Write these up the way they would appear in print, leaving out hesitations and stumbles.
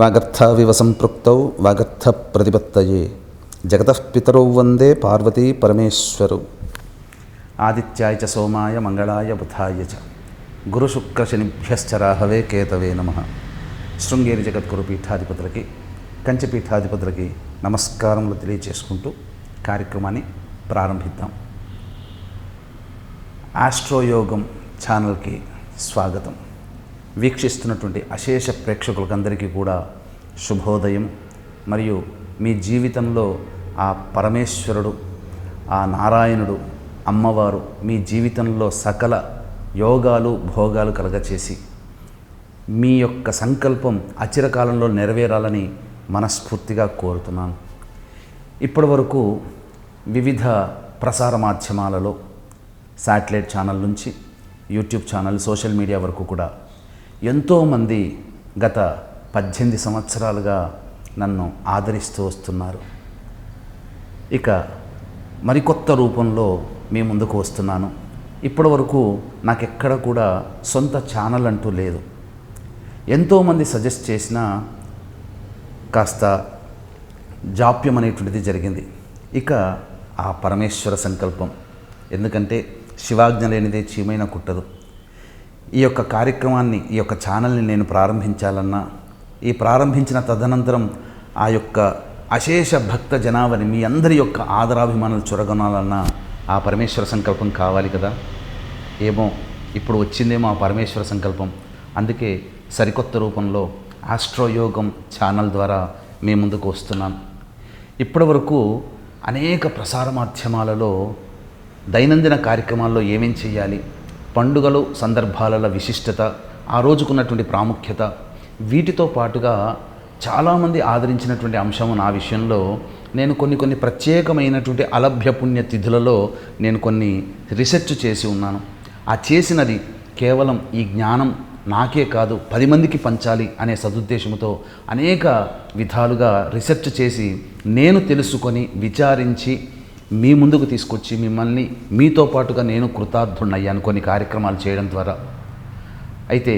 వాగర్థావివ సంపృక్తౌ వాగర్థ ప్రతిపత్తయే జగతః పితరౌ వందే పార్వతీ పరమేశ్వరౌ. ఆదిత్యాయ చ సోమాయ మంగళాయ బుధాయ చ గురుశుక్రశనిభ్యశ్చ రాహవే కేతవే నమః. శృంగేరి జగద్గురు పీఠాధిపతులకి, కంచి పీఠాధిపతులకి నమస్కారములు తెలియచేసుకుంటూ కార్యక్రమాన్ని ప్రారంభిద్దాం. ఆస్ట్రోయోగం ఛానల్కి స్వాగతం. వీక్షిస్తున్నటువంటి అశేష ప్రేక్షకులకందరికీ కూడా శుభోదయం. మరియు మీ జీవితంలో ఆ పరమేశ్వరుడు, ఆ నారాయణుడు, అమ్మవారు మీ జీవితంలో సకల యోగాలు భోగాలు కలగచేసి మీ యొక్క సంకల్పం అచిరకాలంలో నెరవేరాలని మనస్ఫూర్తిగా కోరుతున్నాను. ఇప్పటి వరకు వివిధ ప్రసార మాధ్యమాలలో శాటిలైట్ ఛానల్ నుంచి యూట్యూబ్ ఛానల్, సోషల్ మీడియా వరకు కూడా ఎంతోమంది గత 18 సంవత్సరాలుగా నన్ను ఆదరిస్తూ వస్తున్నారు. ఇక మరికొత్త రూపంలో మీ ముందుకు వస్తున్నాను. ఇప్పటి వరకు నాకెక్కడ కూడా సొంత ఛానల్ అంటూ లేదు. ఎంతోమంది సజెస్ట్ చేసినా కాస్త జాప్యం అనేటువంటిది జరిగింది. ఇక ఆ పరమేశ్వర సంకల్పం, ఎందుకంటే శివాజ్ఞ లేనిదే చీమైనా కుట్టదు. ఈ యొక్క కార్యక్రమాన్ని, ఈ యొక్క ఛానల్ని నేను ప్రారంభించాలన్నా, ఈ ప్రారంభించిన తదనంతరం ఆ యొక్క అశేష భక్త జనాభాని, మీ అందరి యొక్క ఆదరాభిమానాలు చొరగొనాలన్నా ఆ పరమేశ్వర సంకల్పం కావాలి కదా. ఏమో ఇప్పుడు వచ్చిందేమో ఆ పరమేశ్వర సంకల్పం. అందుకే సరికొత్త రూపంలో ఆస్ట్రోయోగం ఛానల్ ద్వారా మీ ముందుకు వస్తున్నాను. ఇప్పటి వరకు అనేక ప్రసార మాధ్యమాలలో దైనందిన కార్యక్రమాల్లో ఏమేం చేయాలి, పండుగలు సందర్భాల విశిష్టత, ఆ రోజుకున్నటువంటి ప్రాముఖ్యత, వీటితో పాటుగా చాలామంది ఆదరించినటువంటి అంశము నా విషయంలో నేను కొన్ని ప్రత్యేకమైనటువంటి అలభ్య పుణ్య తిథులలో నేను కొన్ని రీసెర్చ్ చేసి ఉన్నాను. ఆ చేసినది కేవలం ఈ జ్ఞానం నాకే కాదు 10 మందికి పంచాలి అనే సదుద్దేశంతో అనేక విధాలుగా రీసెర్చ్ చేసి నేను తెలుసుకొని విచారించి మీ ముందుకు తీసుకొచ్చి మిమ్మల్ని మీతో పాటుగా నేను కృతార్థుణ్ణయ్యాను కొన్ని కార్యక్రమాలు చేయడం ద్వారా. అయితే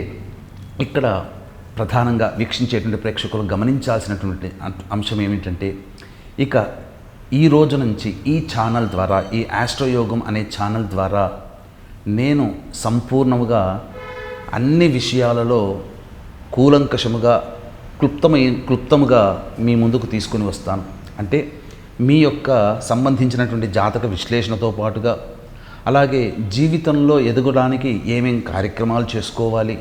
ఇక్కడ ప్రధానంగా వీక్షించేటువంటి ప్రేక్షకులు గమనించాల్సినటువంటి అంశం ఏమిటంటే, ఇక ఈ రోజు నుంచి ఈ ఛానల్ ద్వారా, ఈ ఆస్ట్రోయోగం అనే ఛానల్ ద్వారా నేను సంపూర్ణముగా అన్ని విషయాలలో కూలంకషముగా క్లుప్తముగా మీ ముందుకు తీసుకొని వస్తాను. అంటే మీ యొక్క సంబంధించినటువంటి జాతక విశ్లేషణతో పాటుగా, అలాగే జీవితంలో ఎదగడానికి ఏమేం కార్యక్రమాలు చేసుకోవాలి,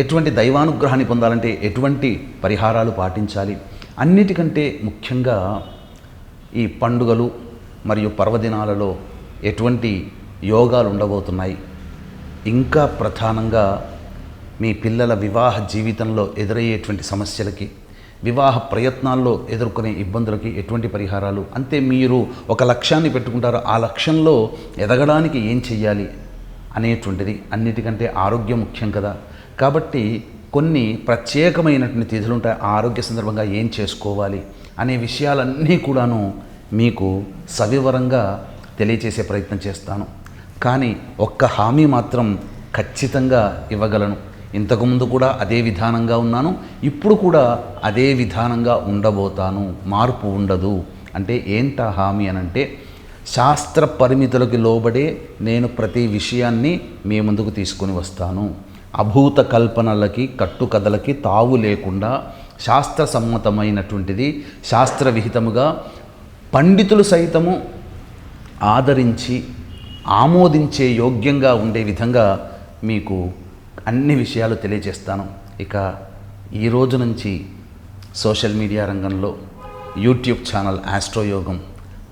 ఎటువంటి దైవానుగ్రహాన్ని పొందాలంటే ఎటువంటి పరిహారాలు పాటించాలి, అన్నిటికంటే ముఖ్యంగా ఈ పండుగలు మరియు పర్వదినాలలో ఎటువంటి యోగాలు ఉండబోతున్నాయి, ఇంకా ప్రధానంగా మీ పిల్లల వివాహ జీవితంలో ఎదురయ్యేటువంటి సమస్యలకి, వివాహ ప్రయత్నాల్లో ఎదుర్కొనే ఇబ్బందులకి ఎటువంటి పరిహారాలు, అంతే మీరు ఒక లక్ష్యాన్ని పెట్టుకుంటారో ఆ లక్ష్యంలో ఎదగడానికి ఏం చెయ్యాలి అనేటువంటిది, అన్నిటికంటే ఆరోగ్యం ముఖ్యం కదా. కాబట్టి కొన్ని ప్రత్యేకమైనటువంటి తిథులు ఉంటాయి, ఆ ఆరోగ్య సందర్భంగా ఏం చేసుకోవాలి అనే విషయాలన్నీ కూడాను మీకు సవివరంగా తెలియచేసే ప్రయత్నం చేస్తాను. కానీ ఒక్క హామీ మాత్రం ఖచ్చితంగా ఇవ్వగలను. ఇంతకుముందు కూడా అదే విధానంగా ఉన్నాను, ఇప్పుడు కూడా అదే విధానంగా ఉండబోతాను, మార్పు ఉండదు. అంటే ఏంటా హామీ అనంటే, శాస్త్ర పరిమితులకు లోబడే నేను ప్రతి విషయాన్ని మీ ముందుకు తీసుకొని వస్తాను. అభూత కల్పనలకి, కట్టుకథలకి తావు లేకుండా శాస్త్ర సమ్మతమైనటువంటిది, శాస్త్రవిహితముగా పండితులు సైతము ఆదరించి ఆమోదించే యోగ్యంగా ఉండే విధంగా మీకు అన్ని విషయాలు తెలియజేస్తాను. ఇక ఈ రోజు నుంచి సోషల్ మీడియా రంగంలో యూట్యూబ్ ఛానల్ ఆస్ట్రోయోగం,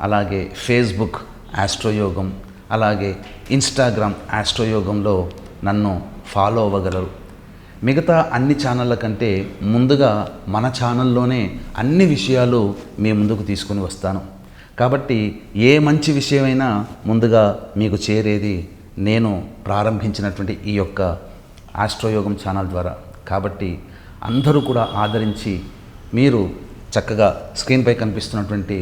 అలాగే ఫేస్బుక్ ఆస్ట్రోయోగం, అలాగే ఇన్స్టాగ్రామ్ ఆస్ట్రోయోగంలో నన్ను ఫాలో అవ్వగలరు. మిగతా అన్ని ఛానళ్ళ కంటే ముందుగా మన ఛానల్లోనే అన్ని విషయాలు మీ ముందుకు తీసుకొని వస్తాను. కాబట్టి ఏ మంచి విషయమైనా ముందుగా మీకు చేరేది నేను ప్రారంభించినటువంటి ఈ యొక్క ఆస్ట్రోయోగం ఛానల్ ద్వారా. కాబట్టి అందరూ కూడా ఆదరించి మీరు చక్కగా స్క్రీన్పై కనిపిస్తున్నటువంటి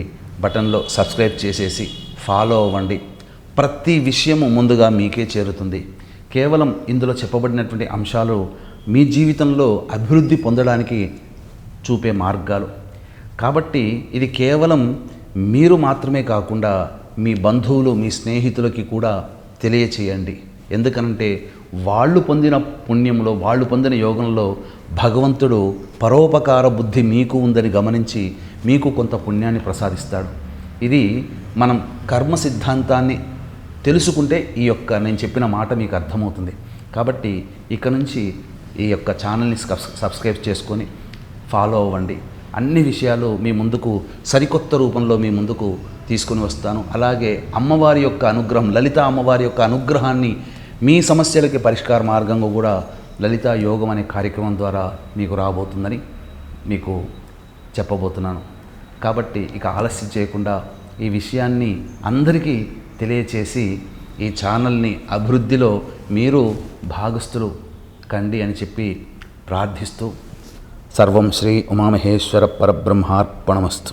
బటన్లో సబ్స్క్రైబ్ చేసేసి ఫాలో అవ్వండి. ప్రతి విషయము ముందుగా మీకే చేరుతుంది. కేవలం ఇందులో చెప్పబడినటువంటి అంశాలు మీ జీవితంలో అభివృద్ధి పొందడానికి చూపే మార్గాలు. కాబట్టి ఇది కేవలం మీరు మాత్రమే కాకుండా మీ బంధువులు, మీ స్నేహితులకి కూడా తెలియచేయండి. ఎందుకనంటే వాళ్ళు పొందిన పుణ్యంలో, వాళ్ళు పొందిన యోగంలో భగవంతుడు పరోపకార బుద్ధి మీకు ఉందని గమనించి మీకు కొంత పుణ్యాన్ని ప్రసాదిస్తాడు. ఇది మనం కర్మ సిద్ధాంతాన్ని తెలుసుకుంటే ఈ యొక్క నేను చెప్పిన మాట మీకు అర్థమవుతుంది. కాబట్టి ఇక నుంచి ఈ యొక్క ఛానల్ని సబ్స్క్రైబ్ చేసుకొని ఫాలో అవ్వండి. అన్ని విషయాలు మీ ముందుకు సరికొత్త రూపంలో మీ ముందుకు తీసుకొని వస్తాను. అలాగే అమ్మవారి యొక్క అనుగ్రహం, లలిత అమ్మవారి యొక్క అనుగ్రహాన్ని మీ సమస్యలకి పరిష్కార మార్గంగా కూడా లలితా యోగం అనే కార్యక్రమం ద్వారా మీకు రాబోతుందని మీకు చెప్పబోతున్నాను. కాబట్టి ఇక ఆలస్యం చేయకుండా ఈ విషయాన్ని అందరికీ తెలియచేసి ఈ ఛానల్ని అభివృద్ధిలో మీరు భాగస్థులు కండి అని చెప్పి ప్రార్థిస్తూ సర్వం శ్రీ ఉమామహేశ్వర పరబ్రహ్మార్పణమస్తు.